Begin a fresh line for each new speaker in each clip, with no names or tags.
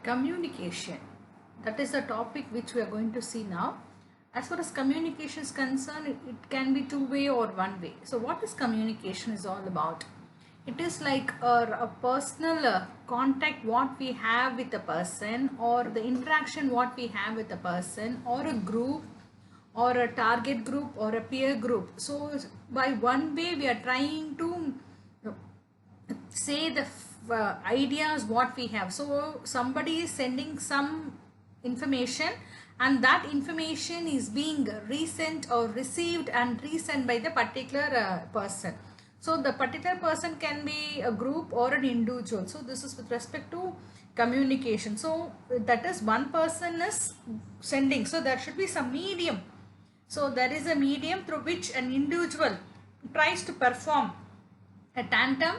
Communication. That is the topic which we are going to see now. As far as communication is concerned, it can be two-way or one-way. So what is communication is all about? It is like a personal contact what we have with a person, or the interaction what we have with a person, or a group, or a target group, or a peer group. So by one way we are trying to say the ideas what we have. So somebody is sending some information, and that information is being resent or received and resent by the particular person. So the particular person can be a group or an individual. So this is with respect to communication. So that is one person is sending, so there should be some medium. So there is a medium through which an individual tries to perform a tandem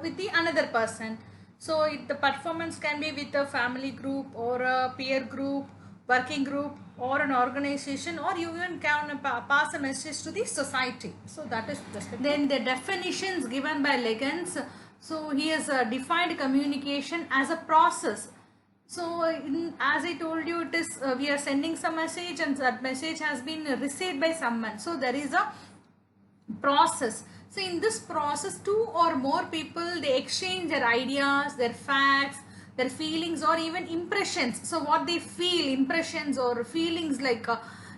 with the another person. So the performance can be with a family group or a peer group, working group, or an organization, or you even can pass a message to the society. So that is then the definitions given by Legans. So he has defined communication as a process. So as I told you, it is we are sending some message, and that message has been received by someone. So there is a process. So in this process, two or more people, they exchange their ideas, their facts, their feelings, or even impressions. So what they feel, impressions or feelings, like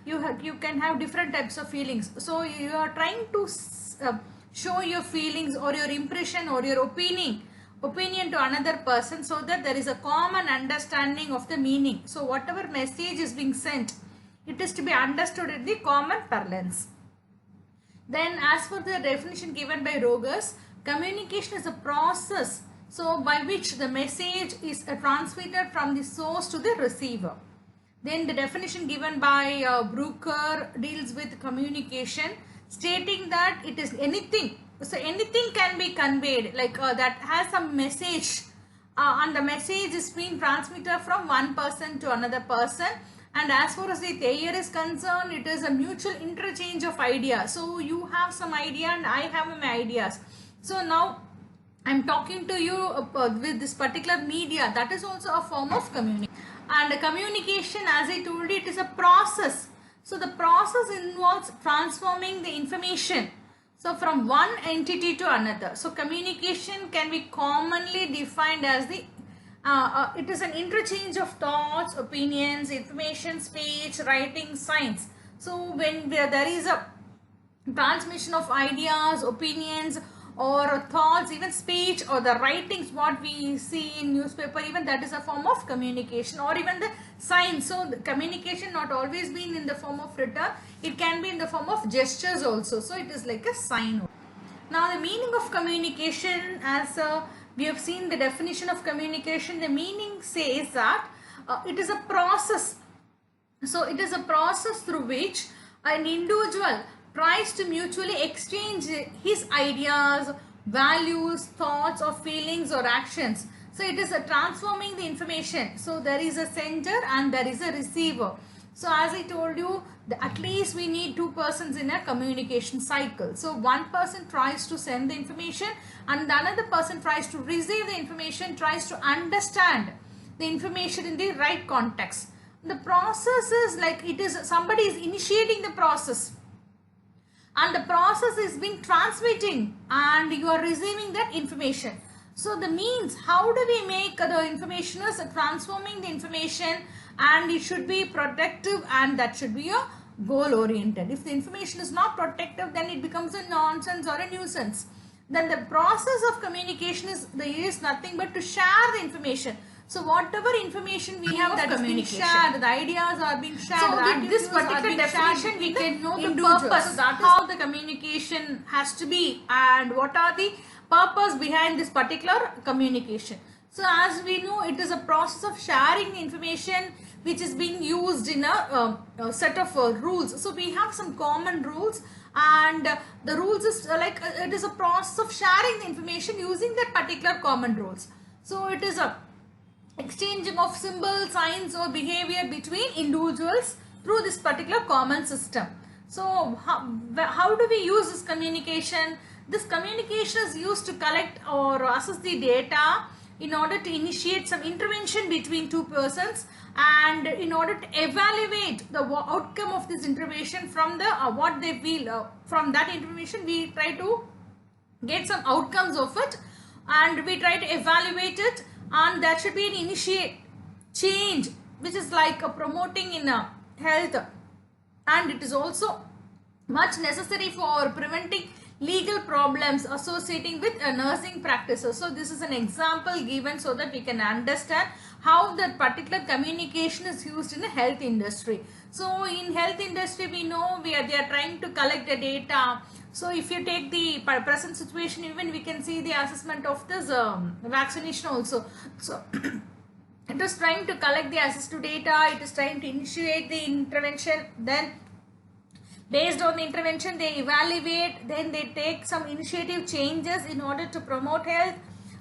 you can have different types of feelings. So you are trying to show your feelings or your impression or your opinion to another person, so that there is a common understanding of the meaning. So whatever message is being sent, it is to be understood in the common parlance. Then as for the definition given by Rogers, communication is a process, so by which the message is transmitted from the source to the receiver. Then the definition given by Brooker deals with communication, stating that it is anything. So anything can be conveyed, like that has some message, and the message is being transmitted from one person to another person. And as far as the Thayer is concerned, it is a mutual interchange of ideas. So you have some idea and I have my ideas. So now I am talking to you with this particular media. That is also a form of communication. And communication, as I told you, it is a process. So the process involves transforming the information, so from one entity to another. So communication can be commonly defined as the it is an interchange of thoughts, opinions, information, speech, writing, signs. So when there is a transmission of ideas, opinions, or thoughts, even speech or the writings what we see in newspaper, even that is a form of communication, or even the signs. So the communication not always being in the form of written, it can be in the form of gestures also. So it is like a sign. Now the meaning of communication, as we have seen the definition of communication, the meaning says that it is a process. So it is a process through which an individual tries to mutually exchange his ideas, values, thoughts, or feelings or actions. So it is a transforming the information. So there is a sender and there is a receiver. So as I told you, at least we need two persons in a communication cycle. So one person tries to send the information, and the another person tries to receive the information, tries to understand the information in the right context. The process is like, it is somebody is initiating the process, and the process is being transmitting, and you are receiving that information. So the means, how do we make the information is transforming the information, and it should be protective, and that should be a goal oriented. If the information is not protective, then it becomes a nonsense or a nuisance. Then the process of communication is nothing but to share the information. So whatever information we have, that is being shared, the ideas are being shared. So with this particular definition, we can know the purpose. So that is how the communication has to be, and what are the purpose behind this particular communication. So as we know, it is a process of sharing the information which is being used in a set of rules. So we have some common rules, and the rules is like it is a process of sharing the information using that particular common rules. So it is a exchanging of symbols, signs, or behavior between individuals through this particular common system. So how do we use this communication? This communication is used to collect or assess the data in order to initiate some intervention between two persons, and in order to evaluate the outcome of this intervention from the what they feel from that information, we try to get some outcomes of it, and we try to evaluate it, and that should be an initiate change which is like promoting in health, and it is also much necessary for preventing legal problems associating with nursing practices. So this is an example given so that we can understand how that particular communication is used in the health industry. So in health industry, we know they are trying to collect the data. So if you take the present situation, even we can see the assessment of this vaccination also. So it is trying to collect the assessed data, it is trying to initiate the intervention, then based on the intervention they evaluate, then they take some initiative changes in order to promote health,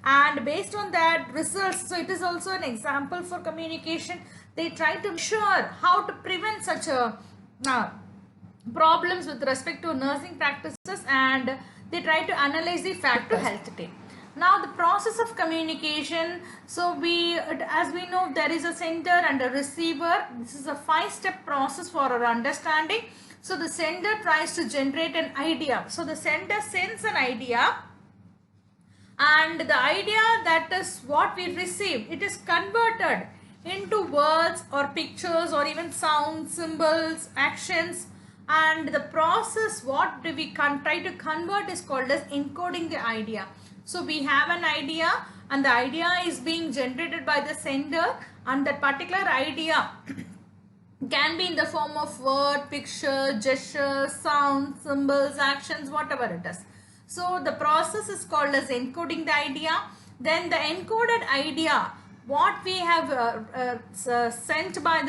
and based on that results. So it is also an example for communication. They try to ensure how to prevent such a problems with respect to nursing practices, and they try to analyze the fact to health team. Now the process of communication, so as we know, there is a sender and a receiver. This is a 5-step process for our understanding. So the sender tries to generate an idea. So the sender sends an idea, and the idea, that is what we receive, it is converted into words or pictures or even sounds, symbols, actions, and the process what we try to convert is called as encoding the idea. So we have an idea, and the idea is being generated by the sender, and that particular idea can be in the form of word, picture, gesture, sound, symbols, actions, whatever it is. So the process is called as encoding the idea. Then the encoded idea, what we have sent by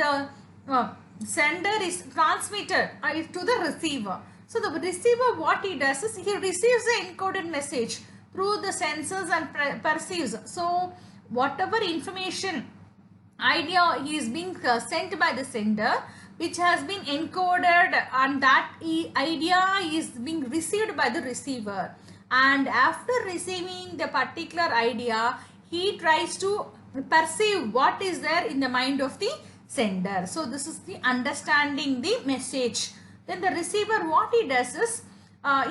the sender, is transmitted to the receiver. So the receiver, what he does is he receives the encoded message through the sensors and perceives. So whatever information idea is being sent by the sender, which has been encoded, and that idea is being received by the receiver, and after receiving the particular idea, he tries to perceive what is there in the mind of the sender. So this is the understanding the message. Then the receiver, what he does is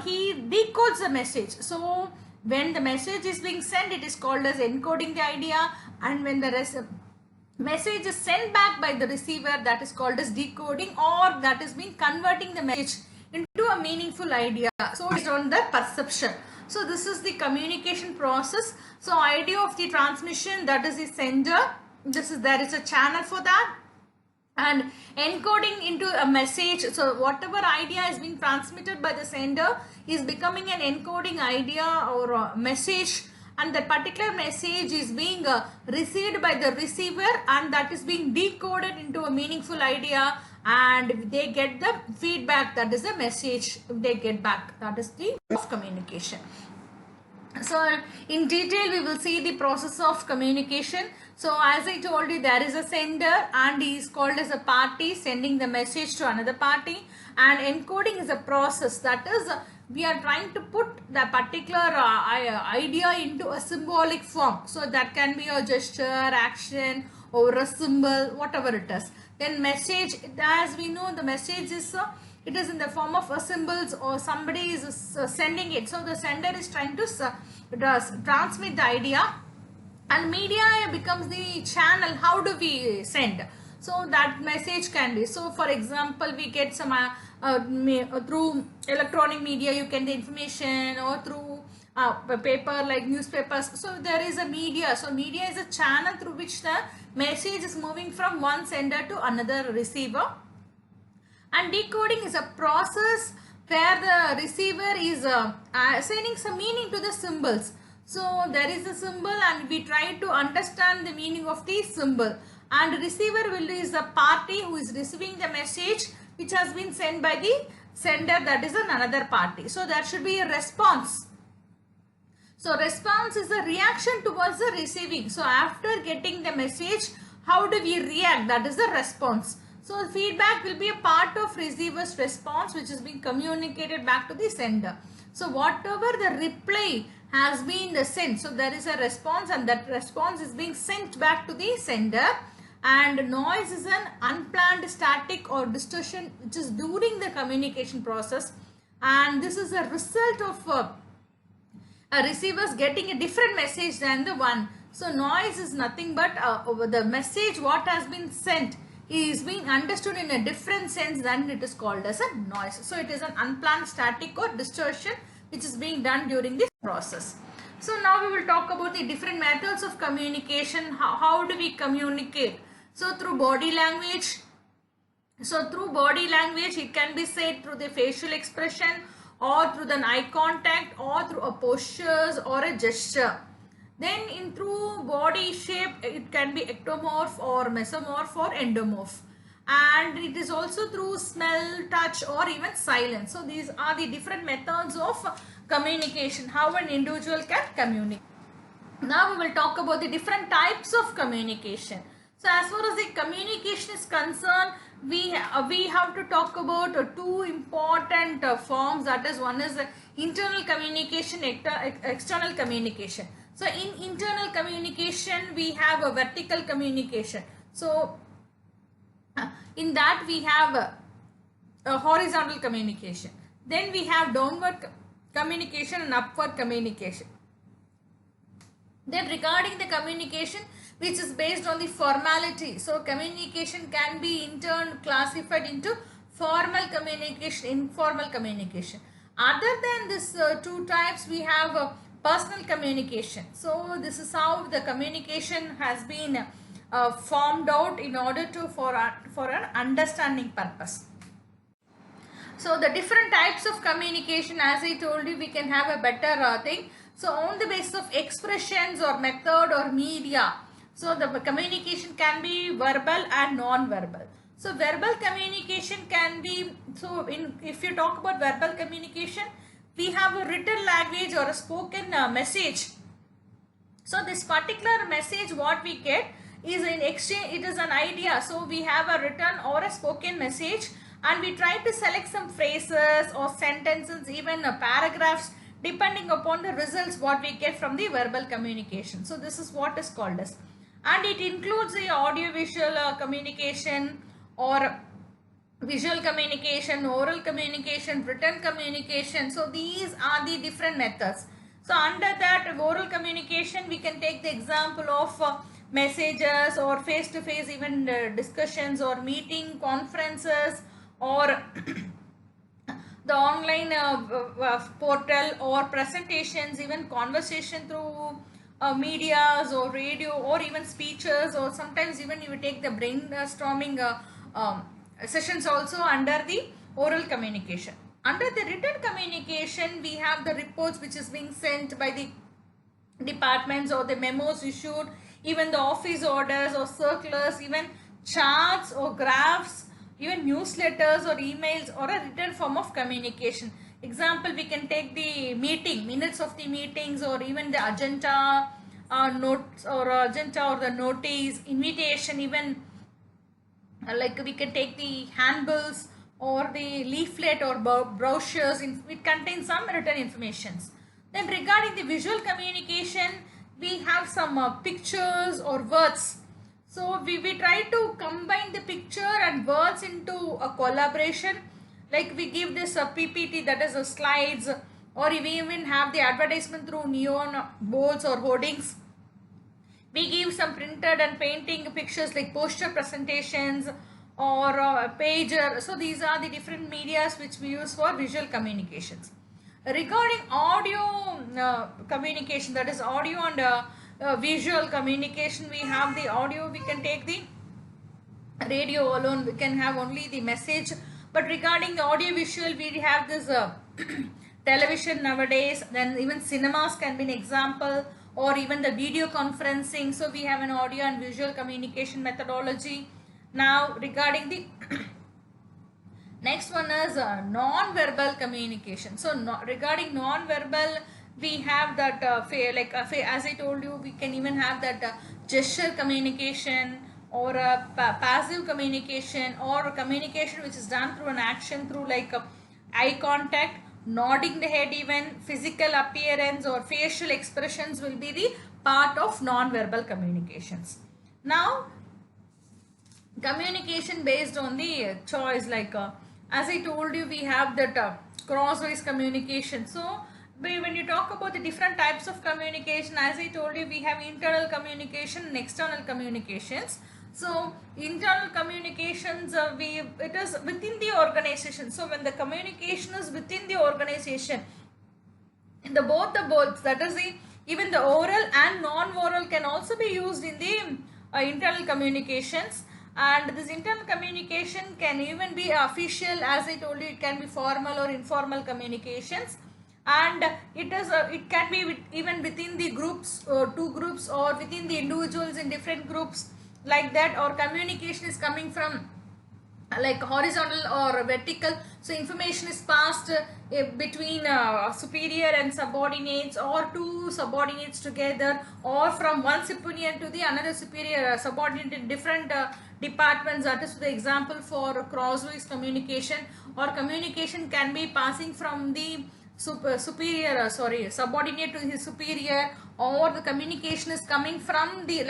he decodes the message. So when the message is being sent, it is called as encoding the idea, and when the message is sent back by the receiver, that is called as decoding, or that is being converting the message into a meaningful idea. So based on the perception. So this is the communication process. So idea of the transmission, that is the sender. There is a channel for that, and encoding into a message. So whatever idea is being transmitted by the sender is becoming an encoding idea or a message, and that particular message is being received by the receiver, and that is being decoded into a meaningful idea, and they get the feedback, that is the message they get back. That is the of communication. So in detail we will see the process of communication. So as I told you, there is a sender, and he is called as a party sending the message to another party, and encoding is a process, that is we are trying to put the particular idea into a symbolic form. So that can be a gesture, action, or a symbol, whatever it is. Then message, as we know, the message is it is in the form of symbols, or somebody is sending it. So the sender is trying to transmit the idea, and media becomes the channel. How do we send? So that message can be, so for example, we get some through electronic media, you get the information, or through paper like newspapers. So there is a media. So media is a channel through which the message is moving from one sender to another receiver. And decoding is a process where the receiver is assigning some meaning to the symbols. So there is a symbol, and we try to understand the meaning of the symbol. And receiver is a party who is receiving the message which has been sent by the sender, that is another party. So there should be a response. So response is a reaction towards the receiving. So after getting the message, how do we react? That is the response. So feedback will be a part of receiver's response, which is being communicated back to the sender. So whatever the reply has been sent. So there is a response, and that response is being sent back to the sender. And noise is an unplanned static or distortion which is during the communication process, and this is a result of a receiver's getting a different message than the one. So noise is nothing but the message what has been sent is being understood in a different sense, than it is called as a noise. So it is an unplanned static or distortion which is being done during this process. So now we will talk about the different methods of communication. How do we communicate? So through body language. So through body language, it can be said through the facial expression, or through the eye contact, or through a postures or a gesture. Then through body shape, it can be ectomorph or mesomorph or endomorph. And it is also through smell, touch, or even silence. So these are the different methods of communication, how an individual can communicate. Now we will talk about the different types of communication. So as far as the communication is concerned, we have to talk about two important forms. That is, one is internal communication, external communication. So in internal communication, we have a vertical communication. So in that we have a horizontal communication. Then we have downward communication and upward communication. Then regarding the communication which is based on the formality, so communication can be in turn classified into formal communication, informal communication. Other than this two types, we have personal communication. So this is how the communication has been formed out in order to for an understanding purpose. So the different types of communication, as I told you, we can have a better thing. So on the basis of expressions or method or media, so the communication can be verbal and non-verbal. So verbal communication can be, so if you talk about verbal communication, we have a written language or a spoken message. So this particular message what we get is in exchange, it is an idea. So we have a written or a spoken message, and we try to select some phrases or sentences, even paragraphs, depending upon the results what we get from the verbal communication. So this is what is called as, and it includes the audio-visual communication, or visual communication, oral communication, written communication. So these are the different methods. So under that oral communication, we can take the example of messages or face-to-face even discussions or meeting conferences, or the online portal or presentations, even conversation through medias or radio, or even speeches, or sometimes even you take the brainstorming sessions also under the oral communication. Under the written communication, we have the reports which is being sent by the departments, or the memos issued, even the office orders or circulars, even charts or graphs, even newsletters or emails, or a written form of communication. Example, we can take the meeting, minutes of the meetings, or even the agenda notes, or agenda or the notice, invitation, even like we can take the handbills or the leaflet or brochures, it contains some written informations. Then regarding the visual communication, we have some pictures or words. So we try to combine the picture and words into a collaboration. Like we give this PPT, that is slides, or we even have the advertisement through neon boards or hoardings. We give some printed and painting pictures like poster presentations or a pager. So these are the different medias which we use for visual communications. Regarding audio communication, that is audio and visual communication, we have the audio, we can take the radio alone, we can have only the message. But regarding the audio visual, we have this television nowadays, then even cinemas can be an example, or even the video conferencing. So we have an audio and visual communication methodology. Now regarding the next one is non-verbal communication. So regarding non-verbal, we have that as I told you, we can even have that gesture communication, or passive communication, or communication which is done through an action, through like eye contact, nodding the head, even physical appearance or facial expressions will be the part of non-verbal communications. Now, communication based on the choice, like as I told you, we have that crosswise communication. So when you talk about the different types of communication, as I told you, we have internal communication and external communications. So internal communications, it is within the organization. So when the communication is within the organization, the both, that is the even the oral and non-oral can also be used in the internal communications. And this internal communication can even be official, as I told you, it can be formal or informal communications. And it can be even within the groups, two groups, or within the individuals in different groups, like that. Or communication is coming from like horizontal or vertical, so information is passed between superior and subordinates, or two subordinates together, or from one superior to the another superior subordinate in different departments. That is the example for crosswise communication. Or communication can be passing from the subordinate to his superior, or the communication is coming from the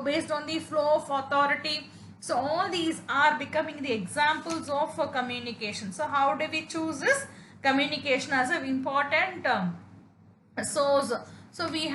based on the flow of authority. So all these are becoming the examples of communication. So how do we choose this communication as an important source? So we have